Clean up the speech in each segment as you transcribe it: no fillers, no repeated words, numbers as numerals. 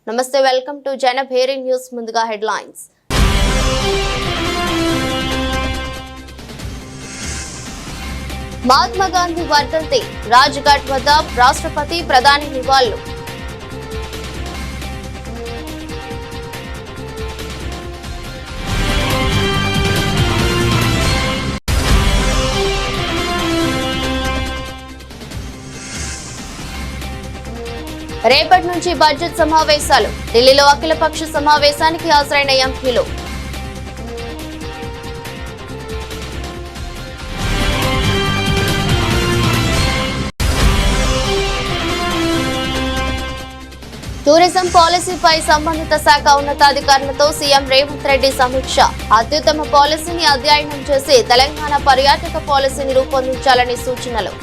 నమస్తే, welcome to జనప్ హెయిరింగ్ news. ముందుగా headlines. Mahatma Gandhi వర్ధంతి, రాజ్ఘాట్ వద్ద రాష్ట్రపతి ప్రధాని నివాళులు. రేపటి నుంచి బడ్జెట్ సమావేశాలు. ఢిల్లీలో అఖిలపక్ష సమావేశానికి హాజరైన ఎంపీలు. టూరిజం పాలసీపై సంబంధిత శాఖ ఉన్నతాధికారులతో సీఎం రేవంత్ రెడ్డి సమీక్ష. అత్యుత్తమ పాలసీని అధ్యయనం చేసి తెలంగాణ పర్యాటక పాలసీని రూపొందించాలని సూచనలు.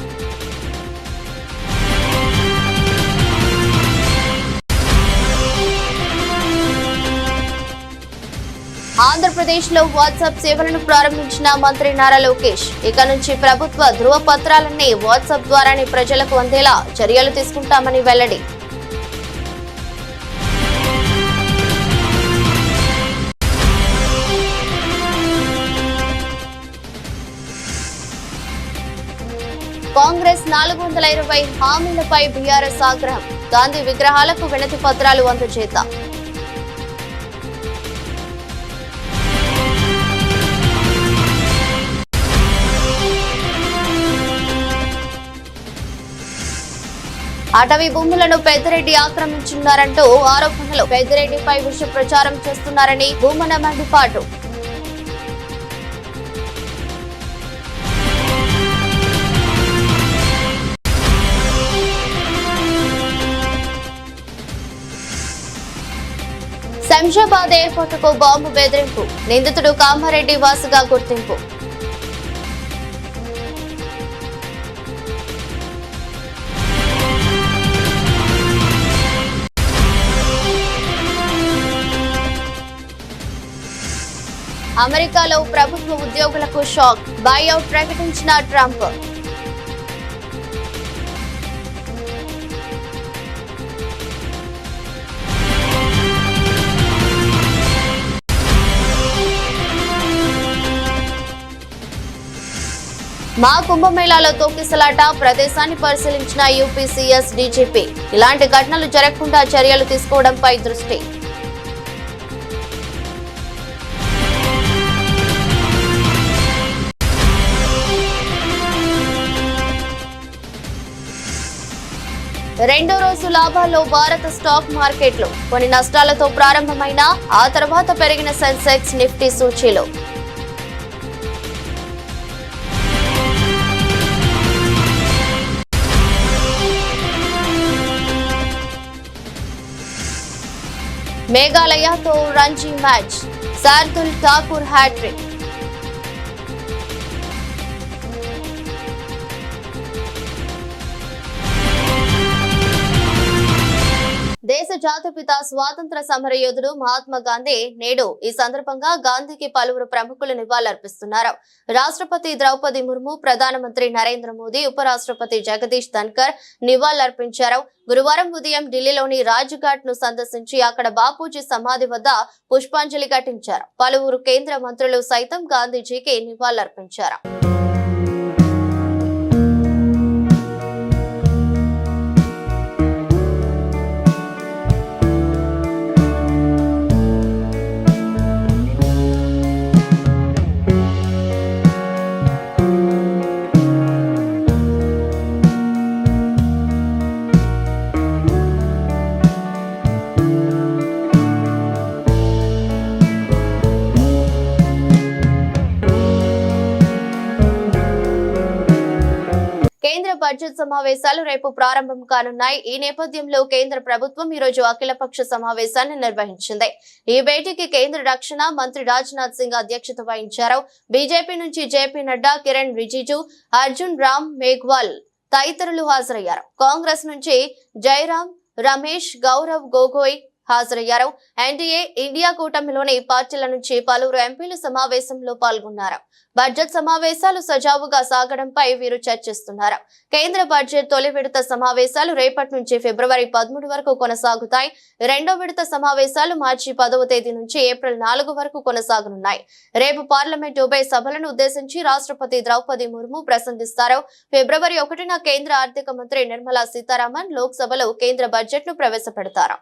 ఆంధ్రప్రదేశ్ లో వాట్సాప్ సేవలను ప్రారంభించిన మంత్రి నారా లోకేష్. ఇక నుంచి ప్రభుత్వ ధృవపత్రాలన్నీ వాట్సాప్ ద్వారానే ప్రజలకు అందేలా చర్యలు తీసుకుంటామని వెల్లడి. కాంగ్రెస్ 420 హామీలపై బీఆర్ఎస్ ఆగ్రహం. గాంధీ విగ్రహాలకు వినతి పత్రాలు అందజేత. అటవీ భూములను పెద్దిరెడ్డి ఆక్రమించున్నారంటూ ఆరోపణలు. పెద్దిరెడ్డిపై విష ప్రచారం చేస్తున్నారని భూమన మండిపాటు. శంషాబాద్ ఎయిర్పోర్టుకు బాంబు బెదిరింపు. నిందితుడు కామారెడ్డి వాసుగా గుర్తింపు. అమెరికాలో ప్రభుత్వ ఉద్యోగులకు షాక్. బైఅవుట్ ప్రకటించిన ట్రంప్. మా కుంభమేళాలో తోకిసలాట, ప్రదేశాన్ని పరిశీలించిన యూపీసీఎస్ డీజీపీ. ఇలాంటి ఘటనలు జరగకుండా చర్యలు తీసుకోవడంపై దృష్టి. రెండో రోజు లాభాల్లో భారత స్టాక్ మార్కెట్లు. కొన్ని నష్టాలతో ప్రారంభమైన ఆ తర్వాత పెరిగిన సెన్సెక్స్, నిఫ్టీ సూచీలు. మేఘాలయతో రంజీ మ్యాచ్. శార్దుల్ ఠాకూర్ హ్యాట్రిక్. దేశ జాతిపిత స్వాతంత్ర సమర యోధుడు మహాత్మా గాంధీ నేడు. ఈ సందర్భంగా గాంధీకి పలువురు ప్రముఖులు నివాళులర్పిస్తున్నారు. రాష్ట్రపతి ద్రౌపది ముర్ము, ప్రధానమంత్రి నరేంద్ర మోదీ, ఉపరాష్ట్రపతి జగదీష్ ధన్కర్ నివాళులర్పించారు. గురువారం ఉదయం ఢిల్లీలోని రాజ్ఘాట్ ను సందర్శించి అక్కడ బాపూజీ సమాధి వద్ద పుష్పాంజలి ఘటించారు. పలువురు కేంద్ర మంత్రులు సైతం గాంధీజీకి నివాళులర్పించారు. కేంద్ర బడ్జెట్ సమావేశాలు రేపు ప్రారంభం కానున్నాయి. ఈ నేపథ్యంలో కేంద్ర ప్రభుత్వం ఈ రోజు అఖిలపక్ష సమావేశాన్ని నిర్వహించింది. ఈ భేటీకి కేంద్ర రక్షణ మంత్రి రాజ్నాథ్ సింగ్ అధ్యక్షత వహించారు. బీజేపీ నుంచి జేపీ నడ్డా, కిరణ్ రిజిజు, అర్జున్ రామ్ మేఘ్వాల్ తదితరులు హాజరయ్యారు. కాంగ్రెస్ నుంచి జైరాం రమేష్, గౌరవ్ గొగోయ్ హాజరయ్యారు. ఎన్డీఏ ఇండియా కూటమిలోని పార్టీల నుంచి పలువురు ఎంపీలు సమావేశంలో పాల్గొన్నారు. బడ్జెట్ సమావేశాలు సజావుగా సాగడంపై వీరు చర్చిస్తున్నారు. కేంద్ర బడ్జెట్ తొలి విడత సమావేశాలు రేపటి నుంచి ఫిబ్రవరి 13 వరకు కొనసాగుతాయి. రెండో విడత సమావేశాలు మార్చి 10వ తేదీ నుంచి ఏప్రిల్ 4 వరకు కొనసాగనున్నాయి. రేపు పార్లమెంట్ ఉభయ సభలను ఉద్దేశించి రాష్ట్రపతి ద్రౌపది ముర్ము ప్రసంగిస్తారు. ఫిబ్రవరి 1న కేంద్ర ఆర్థిక మంత్రి నిర్మలా సీతారామన్ లోక్సభలో కేంద్ర బడ్జెట్ ను ప్రవేశపెడతారు.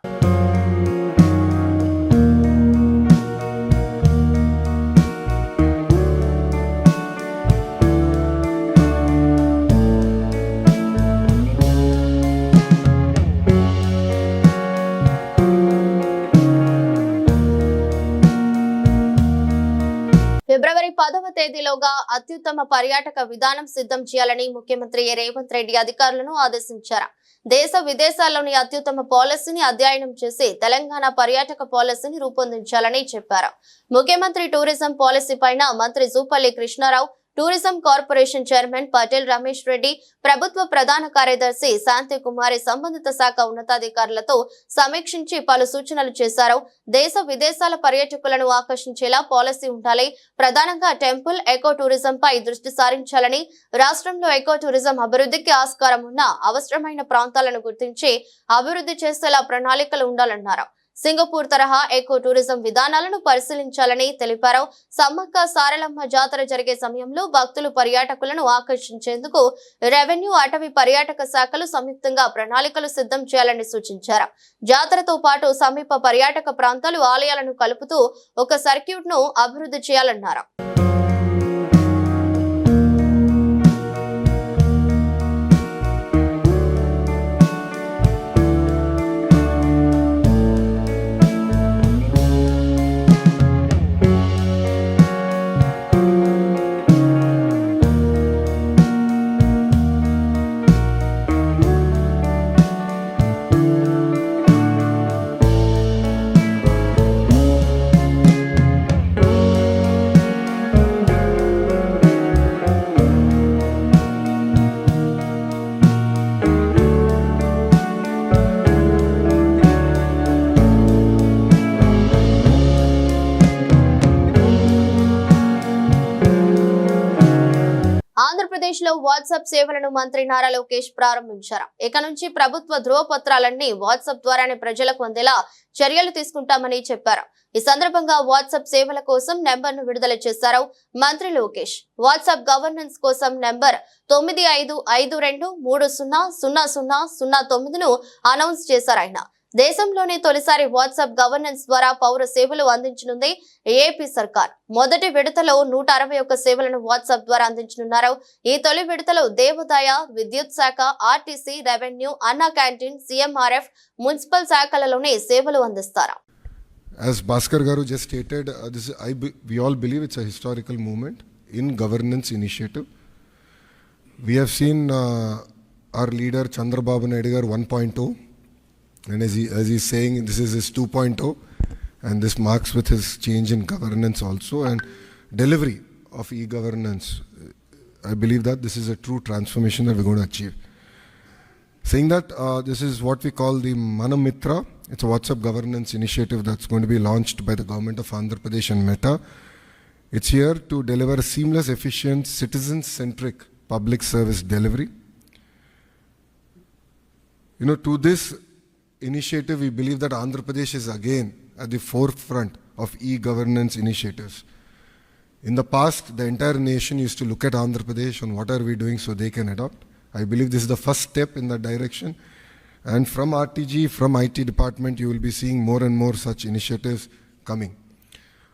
ఫిబ్రవరి 10వ తేదీలోగా అత్యుత్తమ పర్యాటక విధానం సిద్ధం చేయాలని ముఖ్యమంత్రి రేవంత్ రెడ్డి అధికారులను ఆదేశించారు. దేశ విదేశాల్లోని అత్యుత్తమ పాలసీని అధ్యయనం చేసి తెలంగాణ పర్యాటక పాలసీని రూపొందించాలని చెప్పారు. ముఖ్యమంత్రి టూరిజం పాలసీ పైన మంత్రి Jupally Krishna Rao, tourism corporation chairman Patel Ramesh Reddy, ప్రభుత్వ ప్రధాన కార్యదర్శి శాంతి కుమారి సంబంధిత శాఖ ఉన్నతాధికారులతో సమీక్షించి పలు సూచనలు చేశారు. దేశ విదేశాల పర్యాటకులను ఆకర్షించేలా పాలసీ ఉండాలి. ప్రధానంగా టెంపుల్ ఎకో టూరిజం పై దృష్టి సారించాలని, రాష్ట్రంలో ఎకో టూరిజం అభివృద్ధికి ఆస్కారం ఉన్న అవసరమైన ప్రాంతాలను గుర్తించి అభివృద్ధి చేసేలా ప్రణాళికలు ఉండాలన్నారు. సింగపూర్ తరహా ఎకో టూరిజం విధానాలను పరిశీలించాలని తెలిపారు. సమ్మక్క సారలమ్మ జాతర జరిగే సమయంలో భక్తులు పర్యాటకులను ఆకర్షించేందుకు రెవెన్యూ, అటవీ పర్యాటక శాఖలు సంయుక్తంగా ప్రణాళికలు సిద్ధం చేయాలని సూచించారు. జాతరతో పాటు సమీప పర్యాటక ప్రాంతాలు, ఆలయాలను కలుపుతూ ఒక సర్క్యూట్ ను అభివృద్ధి చేయాలన్నారు. ఆంధ్రప్రదేశ్ లో వాట్సాప్ సేవలను మంత్రి నారా లోకేష్ ప్రారంభించారు. ఇక నుంచి ప్రభుత్వ ధృవపత్రాలన్నీ వాట్సాప్ ద్వారానే ప్రజలకు అందేలా చర్యలు తీసుకుంటామని చెప్పారు. ఈ సందర్భంగా వాట్సాప్ సేవల కోసం నెంబర్ ను విడుదల చేశారు మంత్రి లోకేష్. వాట్సాప్ గవర్నెన్స్ కోసం నెంబర్ 9552300009 ను అనౌన్స్ చేశారు ఆయన. దేశంలోనే తొలిసారి వాట్సాప్ గవర్నెన్స్ ద్వారా పౌర సేవలు అందించనుంది ఏపీ సర్కార్. మొదటి విడతలో 161 సేవలను వాట్సాప్ ద్వారా అందించనున్నారు. ఈ తొలి విడతలో దేవాదాయ, విద్యుత్ శాఖ, ఆర్టీసీ, రెవెన్యూ, అన్నా క్యాంటీన్, సీఎంఆర్ఎఫ్, మున్సిపల్ శాఖలలోనే సేవలు అందిస్తారు. As Bhaskar Garu just stated, we all believe it's a historical movement in governance initiative. We have seen our leader Chandrababu Naidu Garu 1.0. And as he's saying, this is his 2.0, and this marks with his change in governance also and delivery of e-governance. I believe that this is a true transformation that we're going to achieve. Saying that, this is what we call the Manamitra. It's a WhatsApp governance initiative that's going to be launched by the government of Andhra Pradesh and Meta. It's here to deliver seamless, efficient, citizen-centric public service delivery. To this initiative, we believe that Andhra Pradesh is again at the forefront of e-governance initiatives. In the past, the entire nation used to look at Andhra Pradesh and what are we doing so they can adopt. I believe this is the first step in that direction. And from RTG, from IT department, you will be seeing more and more such initiatives coming.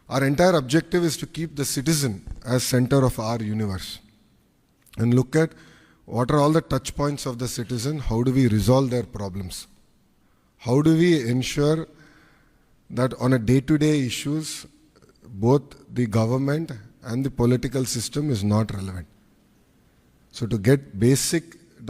Our entire objective is to keep the citizen as center of our universe and look at what are all the touch points of the citizen, how do we resolve their problems. How do we ensure that on a day-to-day issues, both the government and the political system is not relevant? So to get basic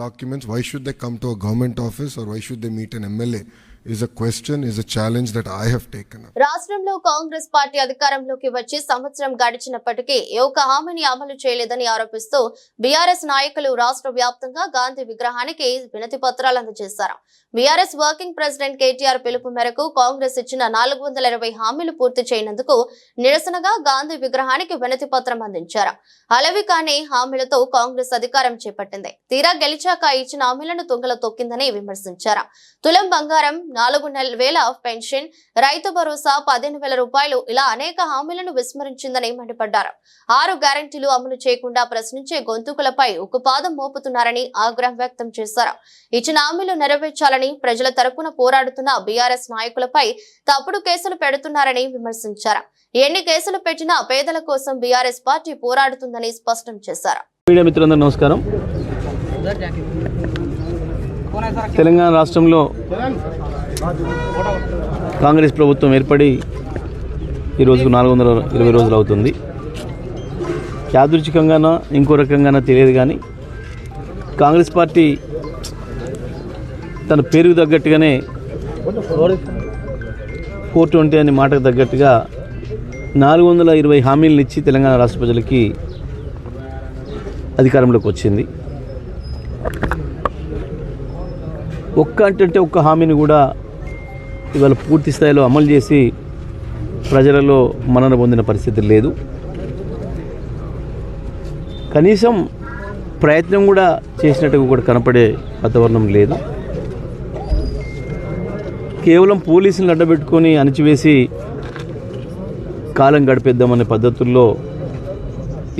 documents, why should they come to a government office or why should they meet an MLA is a question, is a challenge that I have taken up. రాష్ట్రంలో Congress party అధికారంలోకి వచ్చి సంవత్సరం గడిచినప్పటికీ ఏ ఒక్క హామీని అమలు చేయలేదని ఆరోపిస్తూ BRS నాయకులు రాష్ట్ర వ్యాప్తంగా గాంధీ విగ్రహానికి వినతి పత్రాలు అందజేశారు. బీఆర్ఎస్ వర్కింగ్ ప్రెసిడెంట్ కేటీఆర్ పిలుపు మేరకు కాంగ్రెస్ ఇచ్చిన 420 హామీలు పూర్తి చేయనందుకు నిరసనగా గాంధీ విగ్రహానికి వినతి పత్రం అందించారు. అలవి కాని హామీలతో కాంగ్రెస్ అధికారం చేపట్టింది. తీరా గెలిచాక ఇచ్చిన హామీలను తుంగలో తొక్కిందని విమర్శించారు. తులం బంగారం, 4,000 పెన్షన్, రైతు భరోసా, 15,000 రూపాయలు ఇలా అనేక హామీలను విస్మరించిందని మండిపడ్డారు. 6 గ్యారంటీలు అమలు చేయకుండా ప్రశ్నించే గొంతుకులపై ఉక్కుపాదం మోపుతున్నారని ఆగ్రహం వ్యక్తం చేశారు. ఇచ్చిన హామీలు నెరవేర్చాలని ప్రజల తరపున పోరాడుతున్న బీఆర్ఎస్ నాయకులపై తప్పుడు కేసులు పెడుతున్నారని విమర్శించారు. ఎన్ని కేసులు పెట్టినా పేదల కోసం బీఆర్ఎస్ పార్టీ పోరాడుతుందని స్పష్టం చేశారు. మీడియా మిత్రులందరూ నమస్కారం. తెలంగాణ రాష్ట్రంలో కాంగ్రెస్ ప్రభుత్వం ఏర్పడి ఈ రోజుకు 420 రోజులు అవుతుంది. యాదృచ్ఛికంగానో ఇంకో రకంగానో తెలియదు, కానీ కాంగ్రెస్ పార్టీ తన పేరుకు తగ్గట్టుగానే 420 అనే మాటకు తగ్గట్టుగా 420 హామీలను ఇచ్చి తెలంగాణ రాష్ట్ర ప్రజలకి అధికారంలోకి వచ్చింది. ఒక్క హామీని కూడా ఇవాళ పూర్తి స్థాయిలో అమలు చేసి ప్రజలలో మన్నన పొందిన పరిస్థితి లేదు. కనీసం ప్రయత్నం కూడా చేసినట్టుగా కూడా కనపడే వాతావరణం లేదు. కేవలం పోలీసులను అడ్డబెట్టుకొని అణచివేసి కాలం గడిపేద్దామనే పద్ధతుల్లో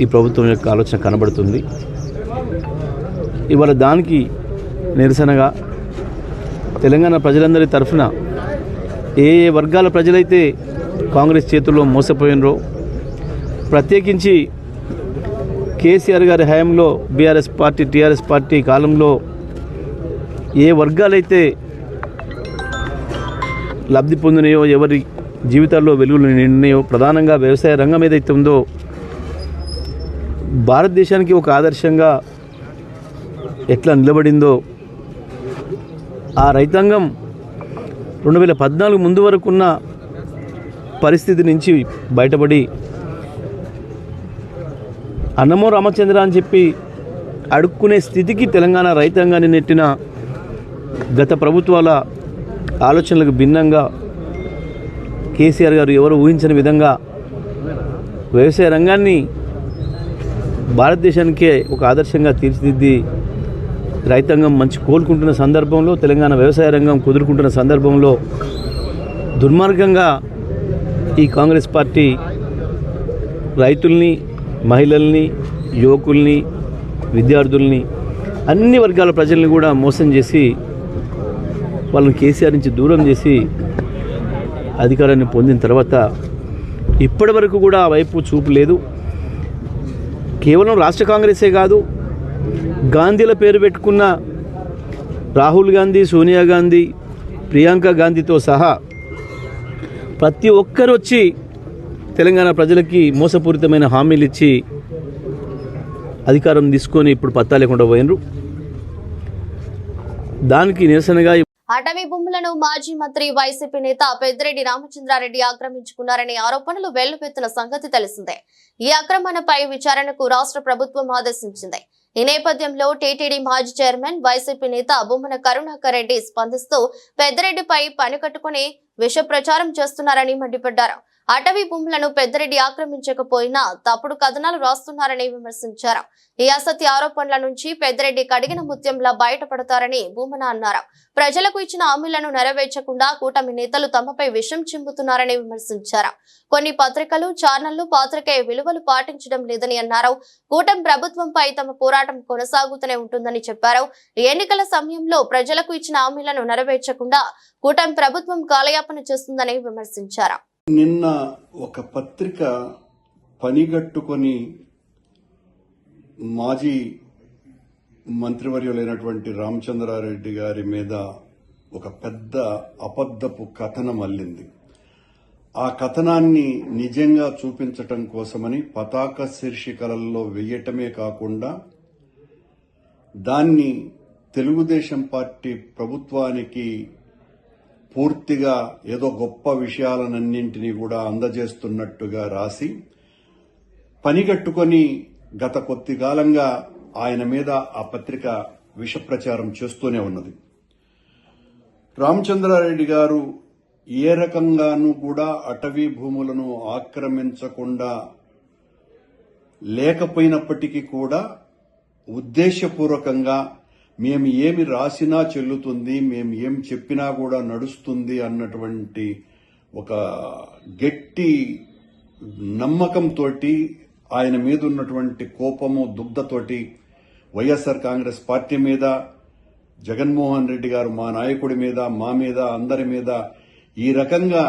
ఈ ప్రభుత్వం యొక్క ఆలోచన కనబడుతుంది. ఇవాళ దానికి నిరసనగా తెలంగాణ ప్రజలందరి తరఫున ఏ వర్గాల ప్రజలైతే కాంగ్రెస్ చేతుల్లో మోసపోయినరో, ప్రత్యేకించి కేసీఆర్ గారి హయాంలో బీఆర్ఎస్ పార్టీ టీఆర్ఎస్ పార్టీ కాలంలో ఏ వర్గాలైతే లబ్ధి పొందినాయో, ఎవరి జీవితాల్లో వెలుగులు నిండినాయో, ప్రధానంగా వ్యవసాయ రంగం ఏదైతే ఉందో భారతదేశానికి ఒక ఆదర్శంగా ఎట్లా నిలబడిందో, ఆ రైతాంగం 2014 ముందు వరకు ఉన్న పరిస్థితి నుంచి బయటపడి అన్నమో రామచంద్ర అని చెప్పి అడుక్కునే స్థితికి తెలంగాణ రైతాంగాన్ని నెట్టిన గత ప్రభుత్వాల ఆలోచనలకు భిన్నంగా కేసీఆర్ గారు ఎవరు ఊహించని విధంగా వ్యవసాయ రంగాన్ని భారతదేశానికే ఒక ఆదర్శంగా తీర్చిదిద్ది రైతాంగం మంచి కోలుకుంటున్న సందర్భంలో, తెలంగాణ వ్యవసాయ రంగం కుదురుకుంటున్న సందర్భంలో దుర్మార్గంగా ఈ కాంగ్రెస్ పార్టీ రైతుల్ని, మహిళల్ని, యువకుల్ని, విద్యార్థుల్ని, అన్ని వర్గాల ప్రజల్ని కూడా మోసం చేసి వాళ్ళని కేసీఆర్ నుంచి దూరం చేసి అధికారాన్ని పొందిన తర్వాత ఇప్పటి వరకు కూడా ఆ వైపు చూపు లేదు. కేవలం రాష్ట్ర కాంగ్రెసే కాదు, గాంధీల పేరు పెట్టుకున్న రాహుల్ గాంధీ, సోనియా గాంధీ, ప్రియాంక గాంధీతో సహా ప్రతి ఒక్కరు వచ్చి తెలంగాణ ప్రజలకి మోసపూరితమైన హామీలు ఇచ్చి అధికారం తీసుకొని ఇప్పుడు పత్తా లేకుండా పోయినరు. దానికి నిరసనగా అటవీ భూములను మాజీ మంత్రి వైసీపీ నేత పెద్దిరెడ్డి రామచంద్రారెడ్డి ఆక్రమించుకున్నారనే ఆరోపణలు వెల్లువెత్తిన సంగతి తెలిసిందే. ఈ ఆక్రమణపై విచారణకు రాష్ట్ర ప్రభుత్వం ఆదేశించింది. ఈ నేపథ్యంలో టీటీడీ మాజీ చైర్మన్ వైసీపీ నేత బొమ్మన కరుణాకర్ రెడ్డి స్పందిస్తూ పెద్దిరెడ్డిపై పని కట్టుకుని విష ప్రచారం చేస్తున్నారని మండిపడ్డారు. అటవీ భూములను పెద్దిరెడ్డి ఆక్రమించకపోయినా తప్పుడు కథనాలు రాస్తున్నారని విమర్శించారు. ఈ అసత్య ఆరోపణల నుంచి పెద్దిరెడ్డి కడిగిన ముత్యంలా బయటపడతారని బొమ్మన అన్నారు. ప్రజలకు ఇచ్చిన హామీలను నెరవేర్చకుండా కూటమి నేతలు తమపై విషం చిమ్ముతున్నారని విమర్శించారు. కొన్ని పత్రికలు, ఛానళ్లు పాత్రికేయ విలువలు పాటించడం లేదని అన్నారు. కూటమి ప్రభుత్వంపై తమ పోరాటం కొనసాగుతూనే ఉంటుందని చెప్పారు. ఎన్నికల సమయంలో ప్రజలకు ఇచ్చిన హామీలను నెరవేర్చకుండా కూటమి ప్రభుత్వం కాలయాపన చేస్తుందని విమర్శించారు. నిన్న ఒక పత్రిక పనిగట్టుకొని మాజీ మంత్రివర్యులైనటువంటి రామచంద్రారెడ్డి గారి మీద ఒక పెద్ద అబద్ధపు కథనం అల్లింది. ఆ కథనాన్ని నిజంగా చూపించటం కోసమని పతాక శీర్షికలలో వేయటమే కాకుండా దాన్ని తెలుగుదేశం పార్టీ ప్రభుత్వానికి పూర్తిగా ఏదో గొప్ప విషయాలన్నింటినీ కూడా అందజేస్తున్నట్టుగా రాసి పనిగట్టుకొని గత కొద్ది కాలంగా ఆయన మీద ఆ పత్రిక విష ప్రచారం చేస్తూనే ఉన్నది. రామచంద్రారెడ్డి గారు ఏ రకంగానూ కూడా అటవీ భూములను ఆక్రమించకుండా లేకపోయినప్పటికీ కూడా ఉద్దేశపూర్వకంగా మేము ఏమి రాసినా చెల్లుతుంది, మేము ఏం చెప్పినా కూడా నడుస్తుంది అన్నటువంటి ఒక గట్టి నమ్మకంతో ఆయన మీద ఉన్నటువంటి కోపము దుగ్ధతోటి వైఎస్ఆర్ కాంగ్రెస్ పార్టీ మీద, జగన్మోహన్ రెడ్డి గారు మా నాయకుడి మీద, మా మీద, అందరి మీద ఈ రకంగా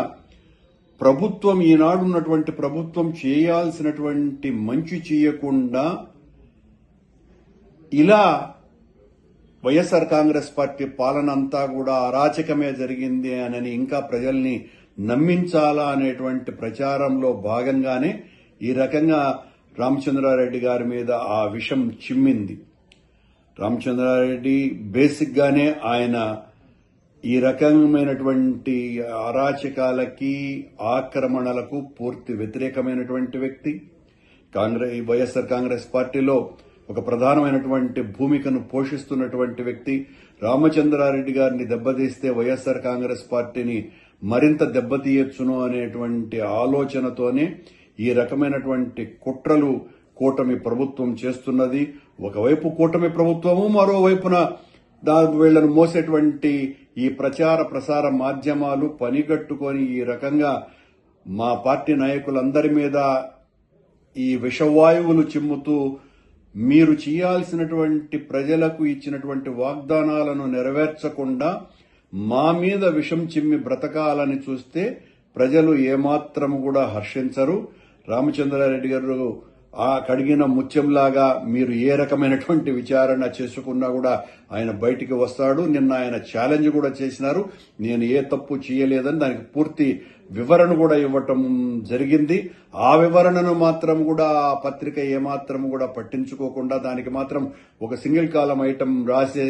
ప్రభుత్వం, ఈనాడు ఉన్నటువంటి ప్రభుత్వం చేయాల్సినటువంటి మంచి చేయకుండా ఇలా వైఎస్ఆర్ కాంగ్రెస్ పార్టీ పాలన అంతా కూడా అరాచకమే జరిగింది అని ఇంకా ప్రజల్ని నమ్మించాలా అనేటువంటి ప్రచారంలో భాగంగానే ఈ రకంగా రామచంద్రారెడ్డి గారి మీద ఆ విషం చిమ్మింది. రామచంద్రారెడ్డి బేసిక్ గానే ఆయన ఈ రకమైనటువంటి అరాచకాలకి, ఆక్రమణలకు పూర్తి వ్యతిరేకమైనటువంటి వ్యక్తి. వైఎస్ఆర్ కాంగ్రెస్ పార్టీలో ఒక ప్రధానమైనటువంటి భూమికను పోషిస్తున్నటువంటి వ్యక్తి. రామచంద్రారెడ్డి గారిని దెబ్బతీస్తే వైఎస్ఆర్ కాంగ్రెస్ పార్టీని మరింత దెబ్బతీయొచ్చును అనేటువంటి ఆలోచనతోనే ఈ రకమైనటువంటి కుట్రలు కూటమి ప్రభుత్వం చేస్తున్నది. ఒకవైపు కూటమి ప్రభుత్వము, మరోవైపున వీళ్లను మోసేటువంటి ఈ ప్రచార ప్రసార మాధ్యమాలు పనిగట్టుకొని ఈ రకంగా మా పార్టీ నాయకులందరి మీద ఈ విషవాయువులు చిమ్ముతూ మీరు చేయాల్సినటువంటి ప్రజలకు ఇచ్చినటువంటి వాగ్దానాలను నెరవేర్చకుండా మా మీద విషం చిమ్మి బ్రతకాలని చూస్తే ప్రజలు ఏమాత్రం కూడా హర్షించరు. రామచంద్రారెడ్డి గారు ఆ కడిగిన ముత్యంలాగా మీరు ఏ రకమైనటువంటి విచారణ చేసుకున్నా కూడా ఆయన బయటికి వస్తాడు. నిన్న ఆయన ఛాలెంజ్ కూడా చేసినారు, నేను ఏ తప్పు చేయలేదని. దానికి పూర్తి వివరణ కూడా ఇవ్వటం జరిగింది. ఆ వివరణను మాత్రం కూడా ఆ పత్రిక ఏమాత్రం కూడా పట్టించుకోకుండా దానికి మాత్రం ఒక సింగిల్ కాలం ఐటమ్ రాసి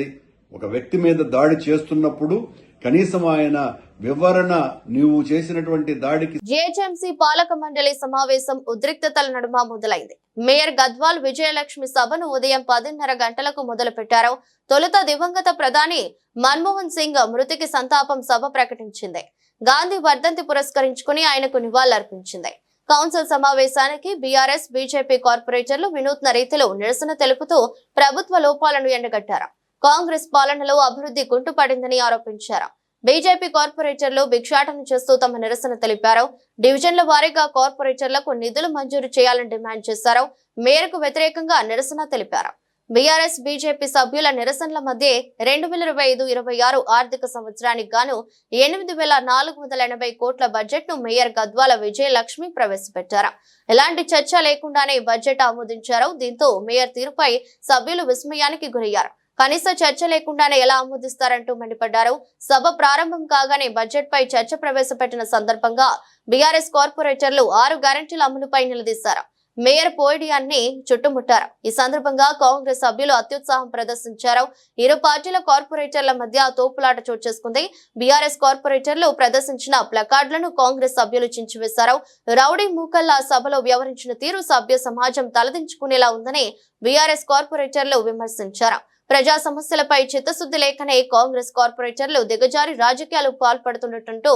ఒక వ్యక్తి మీద దాడి చేస్తున్నప్పుడు కనీసం ఆయన వివరణ, నువ్వు చేసినటువంటి దాడికి. జీహెచ్ఎంసీ పాలక మండలి సమావేశం ఉద్రిక్తతల నడుమ మొదలైంది. మేయర్ గద్వాల్ విజయలక్ష్మి సభను ఉదయం 10:30 గంటలకు మొదలు పెట్టారు. తొలుత దివంగత ప్రధాని మన్మోహన్ సింగ్ మృతికి సంతాపం సభ ప్రకటించింది. గాంధీ వర్ధంతి పురస్కరించుకుని ఆయనకు నివాళులర్పించింది. కౌన్సిల్ సమావేశానికి బీఆర్ఎస్, బీజేపీ కార్పొరేటర్లు వినూత్న రీతిలో నిరసన తెలుపుతూ ప్రభుత్వ లోపాలను ఎండగట్టారు. కాంగ్రెస్ పాలనలో అభివృద్ధి కుంటుపడిందని ఆరోపించారు. బీజేపీ కార్పొరేటర్లు భిక్షాటన చేస్తూ తమ నిరసన తెలిపారు. డివిజన్ల వారీగా కార్పొరేటర్లకు నిధులు మంజూరు చేయాలని డిమాండ్ చేశారు. మేయర్కు వ్యతిరేకంగా నిరసన తెలిపారు. బీఆర్ఎస్, బీజేపీ సభ్యుల నిరసనల మధ్య 2025-26 ఆర్థిక సంవత్సరానికి గాను 8,480 కోట్ల బడ్జెట్ ను మేయర్ గద్వాల విజయలక్ష్మి ప్రవేశపెట్టారు. ఎలాంటి చర్చ లేకుండానే బడ్జెట్ ఆమోదించారు. దీంతో మేయర్ తీరుపై సభ్యులు విస్మయానికి గురయ్యారు. కనీస చర్చ లేకుండానే ఎలా ఆమోదిస్తారంటూ మండిపడ్డారు. సభ ప్రారంభం కాగానే బడ్జెట్ పై చర్చ ప్రవేశపెట్టిన సందర్భంగా బీఆర్ఎస్ కార్పొరేటర్లు 6 గ్యారంటీల అమలుపై నిలదీశారు. మేయర్ పోడియాన్ని చుట్టుముట్టారు. ఈ సందర్భంగా కాంగ్రెస్ సభ్యులు అత్యుత్సాహం ప్రదర్శించారు. ఇరు పార్టీల కార్పొరేటర్ల మధ్య తోపులాట చోటు చేసుకుంది. బీఆర్ఎస్ కార్పొరేటర్లు ప్రదర్శించిన ప్లకార్డులను కాంగ్రెస్ సభ్యులు చించివేశారు. రౌడీ మూకల్లా సభలో వ్యవహరించిన తీరు సభ్య సమాజం తలదించుకునేలా ఉందని బీఆర్ఎస్ కార్పొరేటర్లు విమర్శించారు. ప్రజా సమస్యలపై చిత్తశుద్ధి లేకనే కాంగ్రెస్ కార్పొరేటర్లు దిగజారి రాజకీయాలు పాల్పడుతున్నట్టు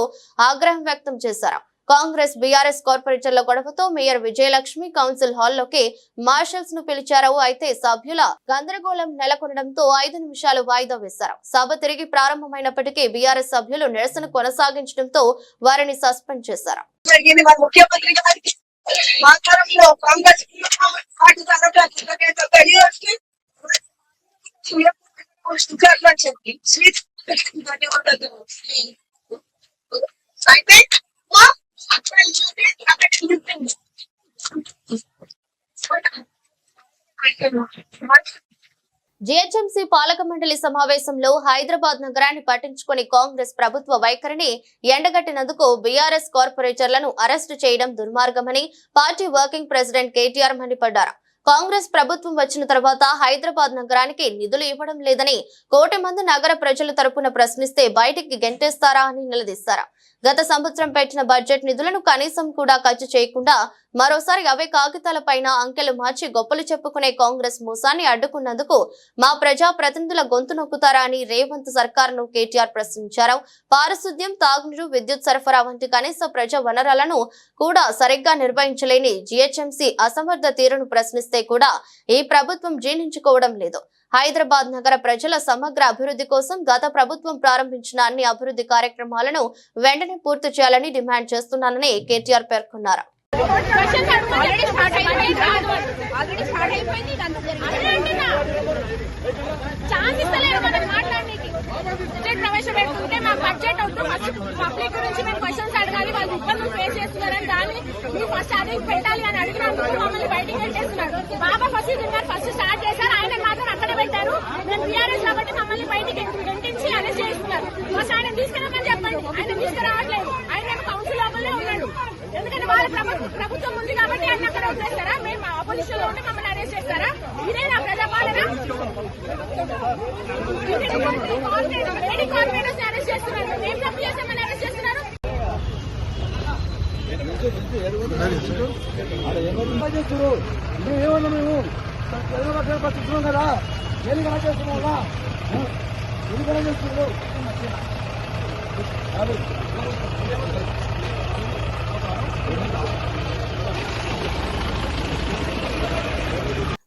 ఆగ్రహం వ్యక్తం చేశారు. కాంగ్రెస్, బీఆర్ఎస్ కార్పొరేటర్ల గొడవతో మేయర్ విజయలక్ష్మి కౌన్సిల్ హాల్లోకి మార్షల్స్ ను పిలిచారు. అయితే సభ్యుల గందరగోళం నెలకొనడంతో 5 నిమిషాలు వాయిదా వేశారు. సభ తిరిగి ప్రారంభమైనప్పటికీ బీఆర్ఎస్ సభ్యులు నిరసన కొనసాగించడంతో వారిని సస్పెండ్ చేశారు. జీహెచ్ఎంసీ పాలక మండలి సమావేశంలో హైదరాబాద్ నగరాన్ని పట్టించుకుని కాంగ్రెస్ ప్రభుత్వ వైఖరిని ఎండగట్టినందుకు బీఆర్ఎస్ కార్పొరేటర్లను అరెస్టు చేయడం దుర్మార్గమని పార్టీ వర్కింగ్ ప్రెసిడెంట్ కేటీఆర్ మండిపడ్డారు. కాంగ్రెస్ ప్రభుత్వం వచ్చిన తర్వాత హైదరాబాద్ నగరానికి నిధులు ఇవ్వడం లేదని కోటి మంది నగర ప్రజల తరపున ప్రశ్నిస్తే బయటికి గెంటేస్తారా అని నిలదీశారు. గత సంవత్సరం పెట్టిన బడ్జెట్ నిధులను కనీసం కూడా ఖర్చు చేయకుండా మరోసారి అవే కాగితాలపైన అంకెలు మార్చి గొప్పలు చెప్పుకునే కాంగ్రెస్ మోసాన్ని అడ్డుకున్నందుకు మా ప్రజా ప్రతినిధుల గొంతు నొక్కుతారా అని రేవంత్ సర్కార్ను కేటీఆర్ ప్రశ్నించారు. పారిశుద్ధ్యం, తాగునీరు, విద్యుత్ సరఫరా వంటి కనీస ప్రజా వనరులను కూడా సరిగ్గా నిర్వహించలేని జీహెచ్ఎంసీ అసమర్థ తీరును ప్రశ్నిస్తే కూడా ఈ ప్రభుత్వం జీర్ణించుకోవడం లేదు. హైదరాబాద్ నగర ప్రజల సమగ్ర అభివృద్ధి కోసం గత ప్రభుత్వం ప్రారంభించిన అన్ని అభివృద్ధి కార్యక్రమాలను వెంటనే పూర్తి చేయాలని డిమాండ్ చేస్తున్నానని కేటీఆర్ పేర్కొన్నారు. ప్రవేశపెట్టుకుంటే మా బడ్జెట్ అవుతూ ఫస్ట్ పబ్లిక్ గురించి మేము క్వశ్చన్స్ అడగాలి, వాళ్ళు ఇబ్బందులు ఫేస్ చేస్తున్నారని దాన్ని మీరు ఫస్ట్ అది పెట్టాలి అని అడిగినందుకు మమ్మల్ని బయటికి పెట్టేస్తున్నారు. బాబా ఫస్ట్ స్టార్ట్ చేశారు, ఆయన మాత్రం అక్కడ పెట్టారు. మేము టీఆర్ఎస్ కాబట్టి మమ్మల్ని బయటికి గెంటించి అరెస్ట్ చేస్తున్నారు. ఫస్ట్ ఆయన తీసుకురామని చెప్పండి, ఆయన తీసుకురావట్లేదు. ఆయన కౌన్సిల్ లోపలే ఉన్నాడు. ఎందుకంటే వాళ్ళ ప్రభుత్వం ఉంది కాబట్టి ఆయన అక్కడ వదిలేస్తారా? మేము అపోజిషన్ లో ఉంటే మమ్మల్ని అరెస్ట్ చేస్తారా? ఇదే నా ప్రజాపాలన. కార్పొరేటర్స్ అరెస్ట్ చేస్తున్నారు. మేము తప్పు చేస్తామని అరెస్ట్ చేస్తున్నారు. కదా ఏది కనెక్ట్ చేస్తున్నావా ఇది కనెక్ట్ చేస్తున్నారు.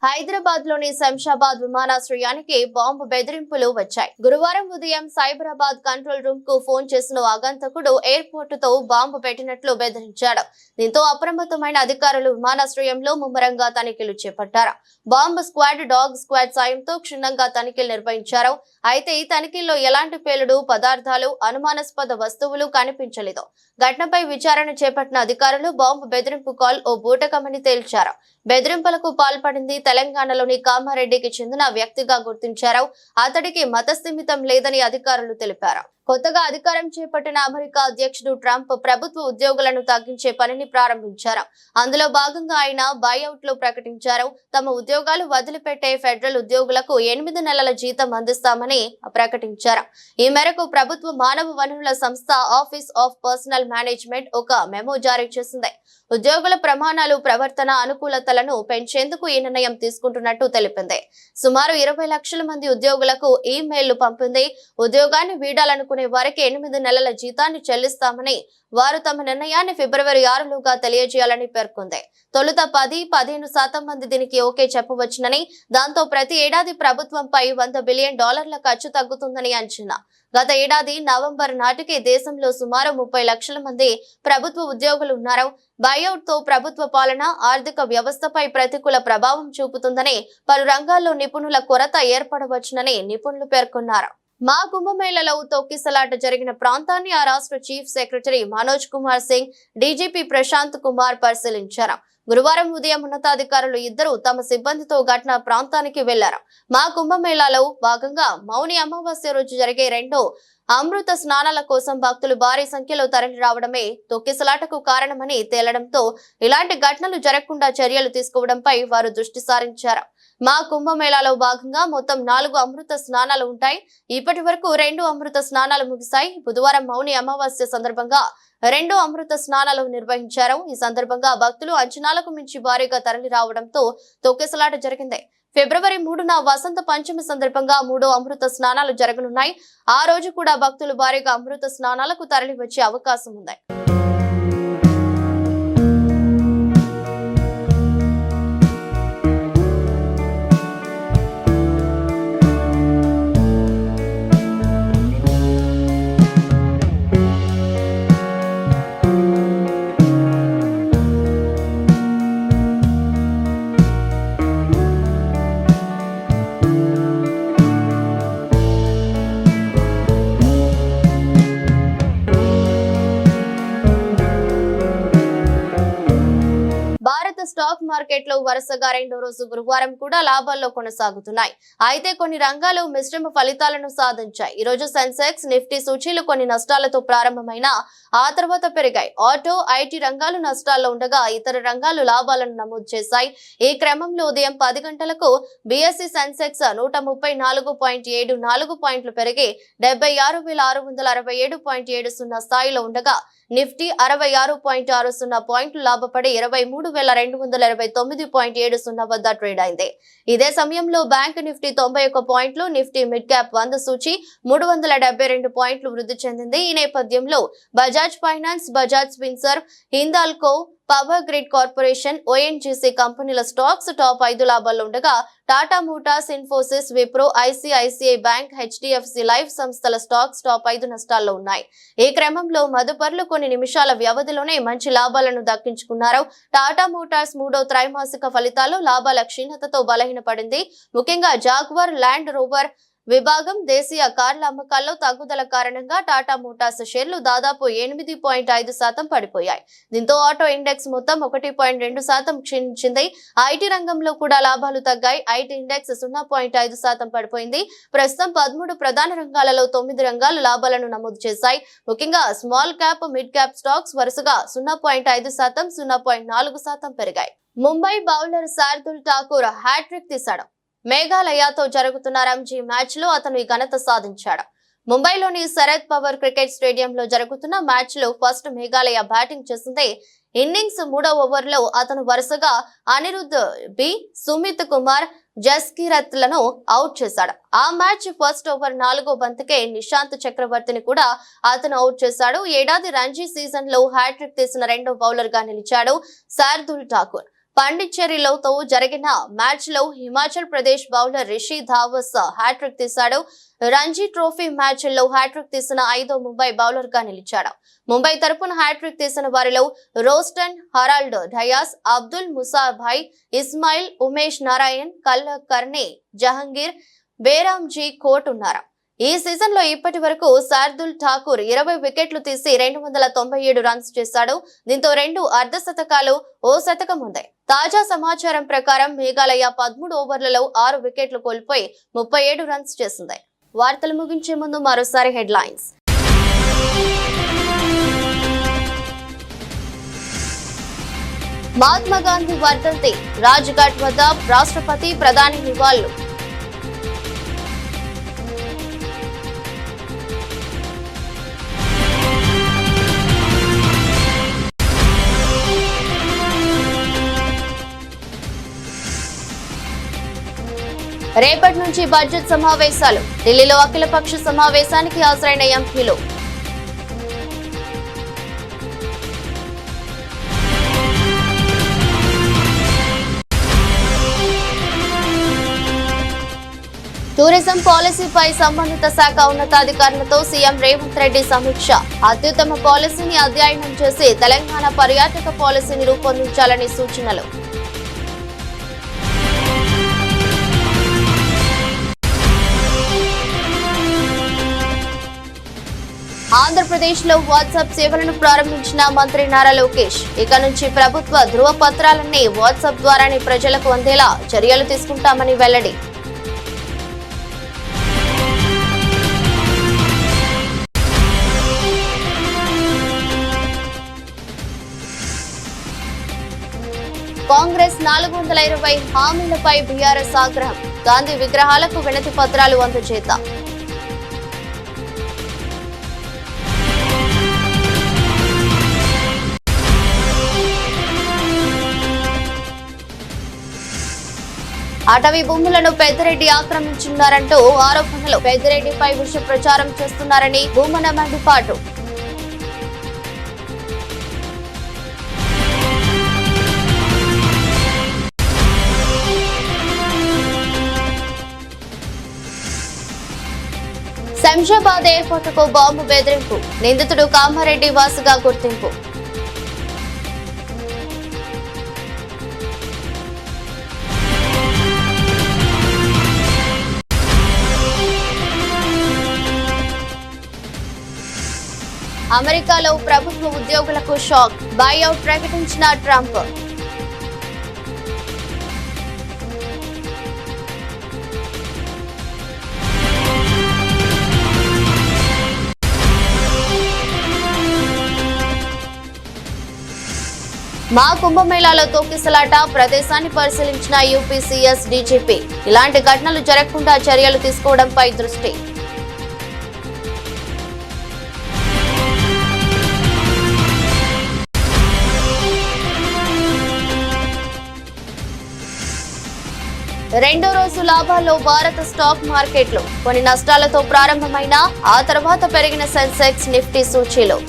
హైదరాబాద్ లోని శంషాబాద్ విమానాశ్రయానికి బాంబు బెదిరింపులు వచ్చాయి. గురువారం ఉదయం సైబరాబాద్ కంట్రోల్ రూమ్ కు ఫోన్ చేసిన ఆగంతకుడు ఎయిర్పోర్ట్ తో బాంబు పెట్టినట్లు బెదిరించాడు. దీంతో అప్రమత్తమైన అధికారులు విమానాశ్రయంలో ముమ్మరంగా తనిఖీలు చేపట్టారు. బాంబు స్క్వాడ్, డాగ్ స్క్వాడ్ సాయంతో క్షుణ్ణంగా తనిఖీలు నిర్వహించారు. అయితే ఈ తనిఖీల్లో ఎలాంటి పేలుడు పదార్థాలు, అనుమానాస్పద వస్తువులు కనిపించలేదు. ఘటనపై విచారణ చేపట్టిన అధికారులు బాంబు బెదిరింపు కాల్ ఓ బూటకమని తేల్చారు. బెదిరింపులకు పాల్పడింది తెలంగాణలోని కామారెడ్డికి చెందిన వ్యక్తిగా గుర్తించారు. అతడికి మతస్థిమితం లేదని అధికారులు తెలిపారు. కొత్తగా అధికారం చేపట్టిన అమెరికా అధ్యక్షుడు ట్రంప్ ప్రభుత్వ ఉద్యోగులను తగ్గించే పనిని ప్రారంభించారు. అందులో భాగంగా ఆయన బైఅవుట్ లో ప్రకటించారు. తమ ఉద్యోగాలు వదిలిపెట్టే ఫెడరల్ ఉద్యోగులకు 8 నెలల జీతం అందిస్తామని ప్రకటించారు. ఈ మేరకు ప్రభుత్వ మానవ వనరుల సంస్థ ఆఫీస్ ఆఫ్ పర్సనల్ మేనేజ్మెంట్ ఒక మెమో జారీ చేసింది. ఉద్యోగుల ప్రమాణాలు, ప్రవర్తన, అనుకూలతలను పెంచేందుకు ఈ నిర్ణయం తీసుకుంటున్నట్టు తెలిపింది. సుమారు 20 లక్షల మంది ఉద్యోగులకు ఈమెయిల్లు పంపింది. ఉద్యోగాన్ని వీడాలనుకునే వారికి 8 నెలల జీతాన్ని చెల్లిస్తామని, వారు తమ నిర్ణయాన్ని ఫిబ్రవరి 6లోగా తెలియజేయాలని పేర్కొంది. తొలుత 10-15% మంది దీనికి ఓకే చెప్పవచ్చునని, దాంతో ప్రతి ఏడాది ప్రభుత్వంపై $100 బిలియన్ ఖర్చు తగ్గుతుందని అంచనా. గత ఏడాది నవంబర్ నాటికి దేశంలో సుమారు 30 లక్షల మంది ప్రభుత్వ ఉద్యోగులు ఉన్నారు. బైఅవుట్ తో ప్రభుత్వ పాలన ఆర్థిక వ్యవస్థపై ప్రతికూల ప్రభావం చూపుతుందని, పలు రంగాల్లో నిపుణుల కొరత ఏర్పడవచ్చునని నిపుణులు పేర్కొన్నారు. మా కుంభమేళలో తొక్కిసలాట జరిగిన ప్రాంతాన్ని ఆ రాష్ట్ర chief secretary Manoj Kumar Singh, DGP Prashant Kumar పరిశీలించారు. గురువారం ఉదయం ఉన్నతాధికారులు ఇద్దరు తమ సిబ్బందితో ఘటనా ప్రాంతానికి వెళ్లారు. మా కుంభమేళాలో భాగంగా మౌని అమావాస్య రోజు జరిగే 2 అమృత స్నానాల కోసం భక్తులు భారీ సంఖ్యలో తరలి రావడమే తొక్కిసలాటకు కారణమని తేలడంతో ఇలాంటి ఘటనలు జరగకుండా చర్యలు తీసుకోవడంపై వారు దృష్టి సారించారు. మా కుంభమేళాలో భాగంగా మొత్తం 4 అమృత స్నానాలు ఉంటాయి. ఇప్పటి వరకు 2 అమృత స్నానాలు ముగిశాయి. బుధవారం మౌని అమావాస్య సందర్భంగా 2 అమృత స్నానాలు నిర్వహించారు. ఈ సందర్భంగా భక్తులు అంచనాలకు మించి భారీగా తరలి రావడంతో తొక్కిసలాట జరిగింది. ఫిబ్రవరి 3న వసంత పంచమి సందర్భంగా 3వ అమృత స్నానాలు జరగనున్నాయి. ఆ రోజు కూడా భక్తులు భారీగా అమృత స్నానాలకు తరలి వచ్చే అవకాశం ఉంది. స్టాక్ మార్కెట్లు వరుసగా రెండో రోజు గురువారం కూడా లాభాల్లో కొనసాగుతున్నాయి. అయితే కొన్ని రంగాలు మిశ్రమ ఫలితాలను సాధించాయి. ఈ రోజు సెన్సెక్స్, నిఫ్టీ సూచీలు కొన్ని నష్టాలతో ప్రారంభమైన ఆ తర్వాత పెరిగాయి. ఆటో, ఐటీ రంగాలు నష్టాల్లో ఉండగా ఇతర రంగాలు లాభాలను నమోదు చేశాయి. ఈ క్రమంలో ఉదయం 10 గంటలకు బీఎస్ఈ సెన్సెక్స్ 134.74 పాయింట్లు పెరిగి 76,667.70 స్థాయిలో ఉండగా నిఫ్టీ 66.60 పాయింట్లు లాభపడి 23,229.70 వద్ద ట్రేడ్ అయింది. ఇదే సమయంలో బ్యాంక్ నిఫ్టీ 91 పాయింట్లు, నిఫ్టీ మిడ్ క్యాప్ 100 సూచి 372 పాయింట్లు వృద్ధి చెందింది. ఈ నేపథ్యంలో Bajaj finance, Bajaj Finserv, Hindalco, power grid corporation, ONGC కంపెనీల స్టాక్స్ టాప్ 5 లాభాల్లో ఉండగా Tata Motors, Infosys, Wipro, ICICI bank, HDFC life సంస్థల స్టాక్స్ టాప్ 5 నష్టాల్లో ఉన్నాయి. ఈ క్రమంలో మదుపర్లు కొన్ని నిమిషాల వ్యవధిలోనే మంచి లాభాలను దక్కించుకున్నారు. టాటా మోటార్స్ 3వ త్రైమాసిక ఫలితాల్లో లాభాల క్షీణతతో బలహీనపడింది. ముఖ్యంగా జాగ్వార్ ల్యాండ్ రోవర్ విభాగం దేశీయ కార్ల అమ్మకాల్లో తగ్గుదల కారణంగా టాటా మోటార్స్ షేర్లు దాదాపు 8.5% పడిపోయాయి. దీంతో ఆటో ఇండెక్స్ మొత్తం 1.2% క్షీణించింది. ఐటీ రంగంలో కూడా లాభాలు తగ్గాయి. ఐటీ ఇండెక్స్ 0.5% పడిపోయింది. ప్రస్తుతం 13 ప్రధాన రంగాలలో 9 రంగాలు లాభాలను నమోదు చేశాయి. ముఖ్యంగా small cap, mid cap stocks వరుసగా 0.5%, 0.4% పెరిగాయి. ముంబై బౌలర్ శార్దుల్ ఠాకూర్ హ్యాట్రిక్ తీశాడు. మేఘాలయతో జరుగుతున్న రంజీ మ్యాచ్ లో అతను ఈ ఘనత సాధించాడు. ముంబైలోని శరద్ పవార్ క్రికెట్ స్టేడియంలో జరుగుతున్న మ్యాచ్ లో ఫస్ట్ మేఘాలయ బ్యాటింగ్ చేసింది. ఇన్నింగ్స్ 3వ ఓవర్లో అతను వరుసగా అనిరుద్ బి, సుమిత్ కుమార్, జస్కీరత్ లను అవుట్ చేశాడు. ఆ మ్యాచ్ ఫస్ట్ ఓవర్ 4వ బంతికే నిశాంత్ చక్రవర్తిని కూడా అతను అవుట్ చేశాడు. ఏడాది రంజీ సీజన్ లో హ్యాట్రిక్ తీసిన రెండో బౌలర్ గా నిలిచాడు శార్దుల్ ఠాకూర్. పాండిచ్చేరిలో జరిగిన మ్యాచ్ లో హిమాచల్ ప్రదేశ్ బౌలర్ రిషి ధావస్ హ్యాట్రిక్ తీశాడు. రంజీ ట్రోఫీ మ్యాచ్ లో హ్యాట్రిక్ తీసిన 5వ ముంబై బౌలర్ గా నిలిచాడు. ముంబై తరపున హ్యాట్రిక్ తీసిన వారిలో రోస్టన్, హరాల్డ్ డయాస్, అబ్దుల్ ముసాభాయ్, ఇస్మాయిల్, ఉమేష్ నారాయణ్, కర్ణి, జహంగీర్, బేరాంజీ కోట్ ఉన్నారు. ఈ సీజన్ లో ఇప్పటి వరకు శార్దుల్ ఠాకూర్ 20 వికెట్లు తీసి 297 రన్స్ చేశాడు. దీంతో 2 అర్ధ శతకాలు, ఓ శతకం ఉంది. తాజా సమాచారం ప్రకారం మేఘాలయ 13 ఓవర్లలో 6 వికెట్లు కోల్పోయి 37 రన్స్ చేసింది. వార్తలు ముగించే ముందు మరోసారి హెడ్లైన్స్. మహాత్మా గాంధీ వర్ధంతి, రాజ్ఘాట్ వద్ద రాష్ట్రపతి, ప్రధాని నివాళులు. రేపటి నుంచి బడ్జెట్ సమావేశాలు. ఢిల్లీలో అఖిలపక్ష సమావేశానికి హాజరైన ఎంపీలు. టూరిజం పాలసీపై సంబంధిత శాఖ ఉన్నతాధికారులతో సీఎం రేవంత్ రెడ్డి సమీక్ష. అత్యుత్తమ పాలసీని అధ్యయనం చేసి తెలంగాణ పర్యాటక పాలసీని రూపొందించాలని సూచనలు. ఆంధ్రప్రదేశ్ లో వాట్సాప్ సేవలను ప్రారంభించిన మంత్రి నారా లోకేష్. ఇక నుంచి ప్రభుత్వ ధృవపత్రాలన్నీ వాట్సాప్ ద్వారానే ప్రజలకు అందేలా చర్యలు తీసుకుంటామని వెల్లడి. కాంగ్రెస్ 420 హామీలపై బీఆర్ఎస్ ఆగ్రహం. గాంధీ విగ్రహాలకు వినతి పత్రాలు అందజేత. అటవీ భూములను పెద్దిరెడ్డి ఆక్రమించున్నారంటూ ఆరోపణలు. పెద్దిరెడ్డిపై విష ప్రచారం చేస్తున్నారని భూమన మండిపాటు. శంషాబాద్ ఎయిర్పోర్టుకు బాంబు బెదిరింపు. నిందితుడు కామారెడ్డి వాసుగా గుర్తింపు. అమెరికాలో ప్రభుత్వ ఉద్యోగులకు షాక్. బైఅవుట్ ప్రకటించిన ట్రంప్. మా కుంభమేళాలో తోకిసలాట ప్రదేశాన్ని పరిశీలించిన యూపీ సీఎస్ డీజీపీ ఇలాంటి ఘటనలు జరగకుండా చర్యలు తీసుకోవడంపై దృష్టి. రెండో రోజు లాభాల్లో భారత స్టాక్ మార్కెట్లు కొన్ని నష్టాలతో ప్రారంభమైన ఆ తర్వాత పెరిగిన సెన్సెక్స్ నిఫ్టీ సూచీలు.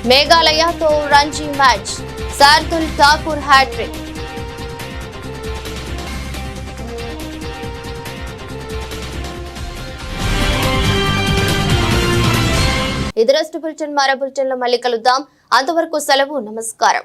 మేఘాలయతో రంజీ మ్యాచ్, శార్దుల్ ఠాకూర్ హ్యాట్రిక్. ఇది రెస్ట్ బులెటిన్. మరో బులెటిన్లో మళ్ళీ కలుద్దాం. అంతవరకు సెలవు. నమస్కారం.